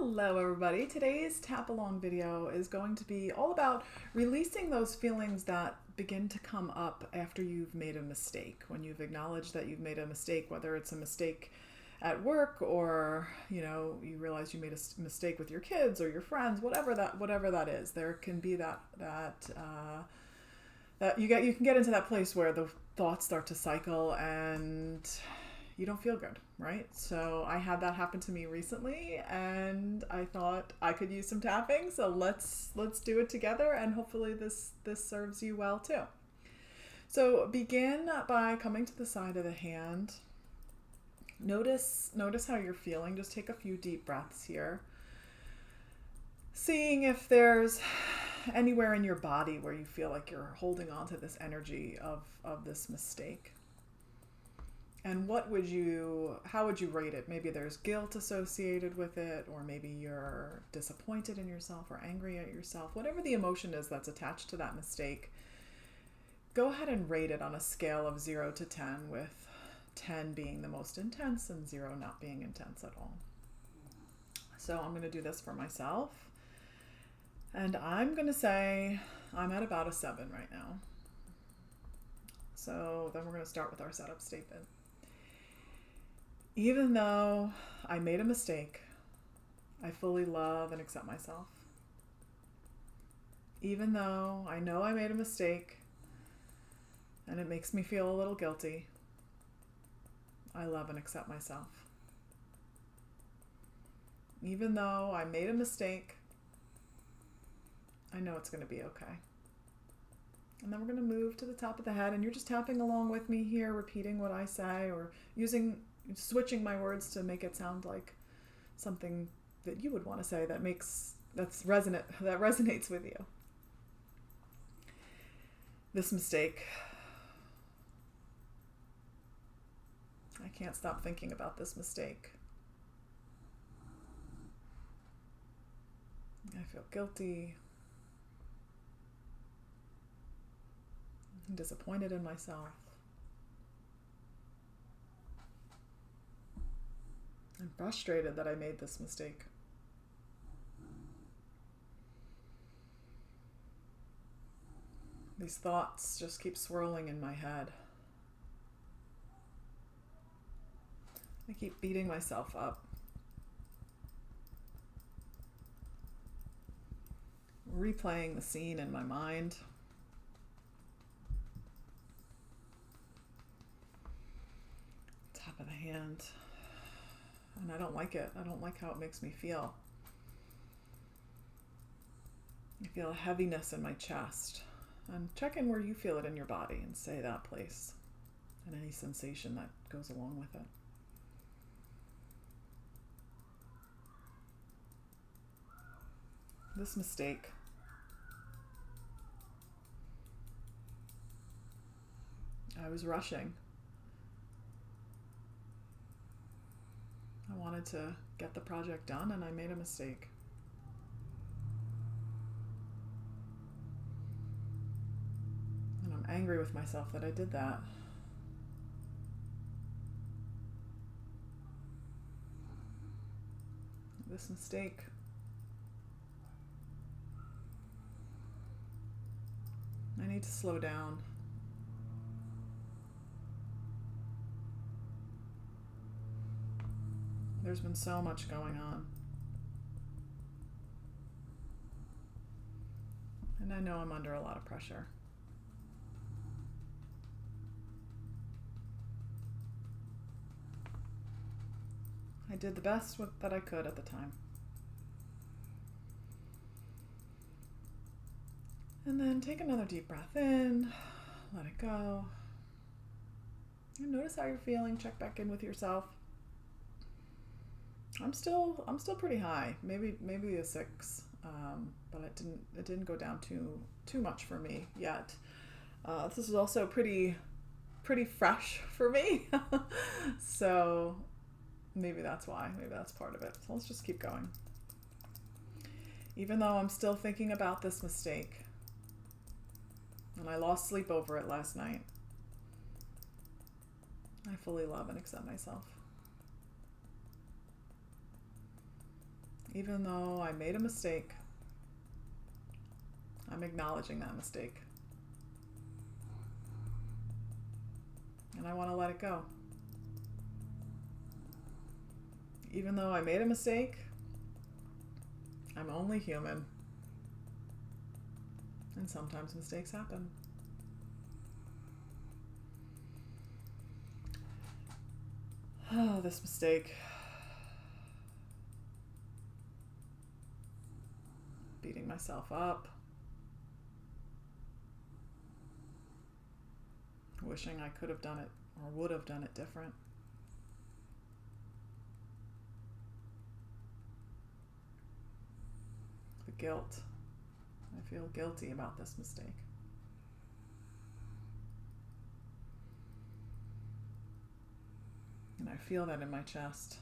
Hello everybody. Today's tap along video is going to be all about releasing those feelings that begin to come up after you've made a mistake. When you've acknowledged that you've made a mistake, whether it's a mistake at work or, you realize you made a mistake with your kids or your friends, whatever that is. There can be that you can get into that place where the thoughts start to cycle and you don't feel good, right? So I had that happen to me recently and I thought I could use some tapping. So let's do it together, and hopefully this serves you well too. So begin by coming to the side of the hand. Notice how you're feeling. Just take a few deep breaths here. Seeing if there's anywhere in your body where you feel like you're holding on to this energy of this mistake. And how would you rate it? Maybe there's guilt associated with it, or maybe you're disappointed in yourself or angry at yourself. Whatever the emotion is that's attached to that mistake, go ahead and rate it on a scale of 0 to 10, with 10 being the most intense and 0 not being intense at all. So I'm going to do this for myself. And I'm going to say I'm at about a 7 right now. So then we're going to start with our setup statement. Even though I made a mistake, I fully love and accept myself. Even though I know I made a mistake and it makes me feel a little guilty, I love and accept myself. Even though I made a mistake, I know it's going to be okay. And then we're going to move to the top of the head, and you're just tapping along with me here, repeating what I say, or switching my words to make it sound like something that you would want to say that resonates with you. This mistake. I can't stop thinking about this mistake. I feel guilty. I'm disappointed in myself. I'm frustrated that I made this mistake. These thoughts just keep swirling in my head. I keep beating myself up. Replaying the scene in my mind. Top of the hand. And I don't like it. I don't like how it makes me feel. I feel a heaviness in my chest. And check in where you feel it in your body and say that place and any sensation that goes along with it. This mistake. I was rushing. I wanted to get the project done and I made a mistake. And I'm angry with myself that I did that. This mistake. I need to slow down. There's been so much going on. And I know I'm under a lot of pressure. I did the best that I could at the time. And then take another deep breath in, let it go. And notice how you're feeling. Check back in with yourself. I'm still pretty high, maybe a 6, but it didn't go down too much for me yet. This is also pretty fresh for me, so maybe that's why. Maybe that's part of it. So let's just keep going. Even though I'm still thinking about this mistake, and I lost sleep over it last night, I fully love and accept myself. Even though I made a mistake, I'm acknowledging that mistake. And I want to let it go. Even though I made a mistake, I'm only human. And sometimes mistakes happen. Oh, this mistake. Beating myself up. Wishing I could have done it or would have done it different. The guilt. I feel guilty about this mistake. And I feel that in my chest.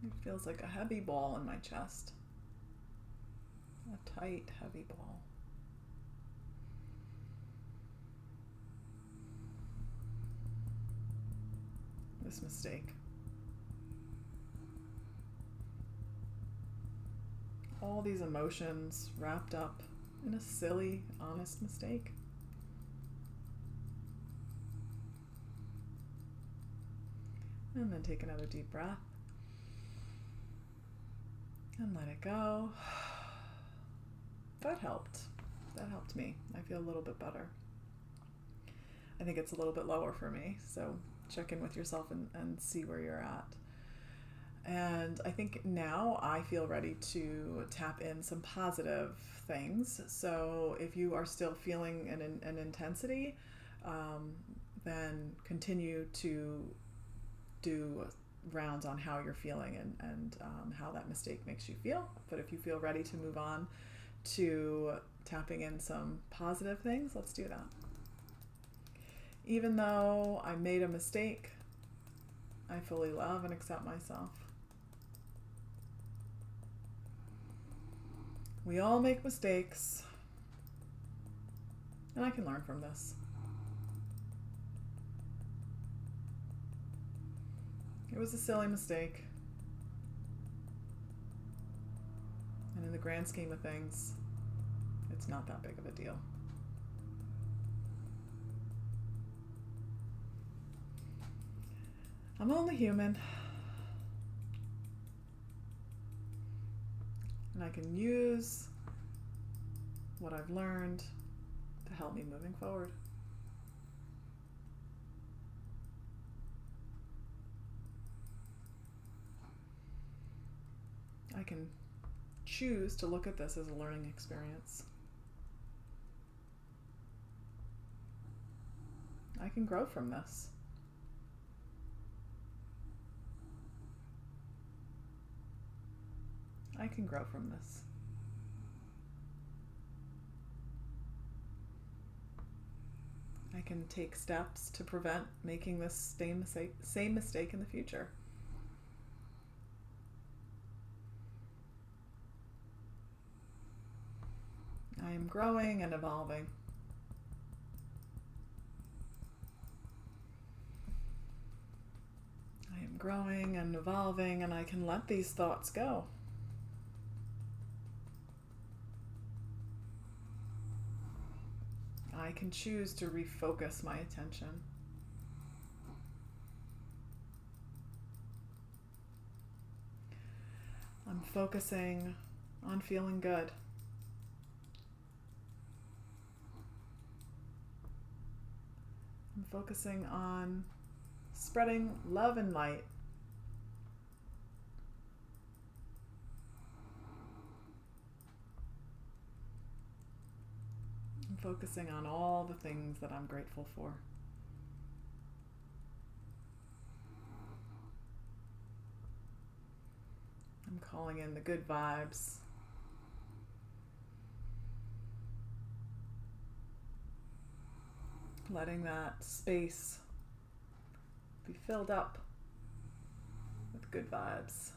It feels like a heavy ball in my chest. A tight, heavy ball. This mistake. All these emotions wrapped up in a silly, honest mistake. And then take another deep breath. And let it go. That helped. That helped me. I feel a little bit better. I think it's a little bit lower for me, so check in with yourself and see where you're at. And I think now I feel ready to tap in some positive things. So if you are still feeling an intensity, then continue to do rounds on how you're feeling and how that mistake makes you feel. But if you feel ready to move on to tapping in some positive things, let's do that. Even though I made a mistake, I fully love and accept myself. We all make mistakes, and I can learn from this. It was a silly mistake. And in the grand scheme of things, it's not that big of a deal. I'm only human. And I can use what I've learned to help me moving forward. I can choose to look at this as a learning experience. I can grow from this. I can grow from this. I can take steps to prevent making this same mistake in the future. I am growing and evolving. I am growing and evolving, and I can let these thoughts go. I can choose to refocus my attention. I'm focusing on feeling good. I'm focusing on spreading love and light. I'm focusing on all the things that I'm grateful for. I'm calling in the good vibes. Letting that space be filled up with good vibes.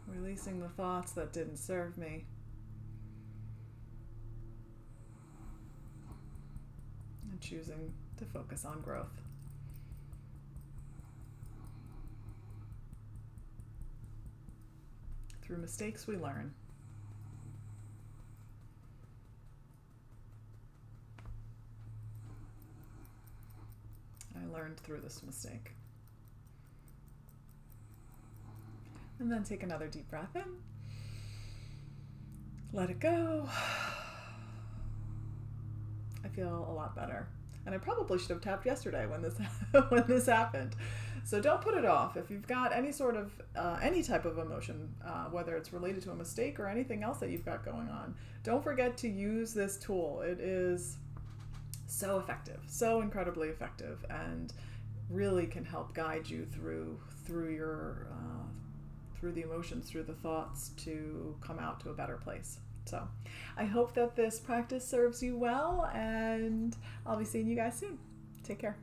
Releasing the thoughts that didn't serve me. And choosing to focus on growth. Through mistakes, we learn. I learned through this mistake. And then take another deep breath in. Let it go. I feel a lot better. And I probably should have tapped yesterday when this happened. So don't put it off. If you've got any sort of, any type of emotion, whether it's related to a mistake or anything else that you've got going on, don't forget to use this tool. It is so effective, so incredibly effective, and really can help guide you through your through the emotions, through the thoughts, to come out to a better place. So I hope that this practice serves you well, and I'll be seeing you guys soon. Take care.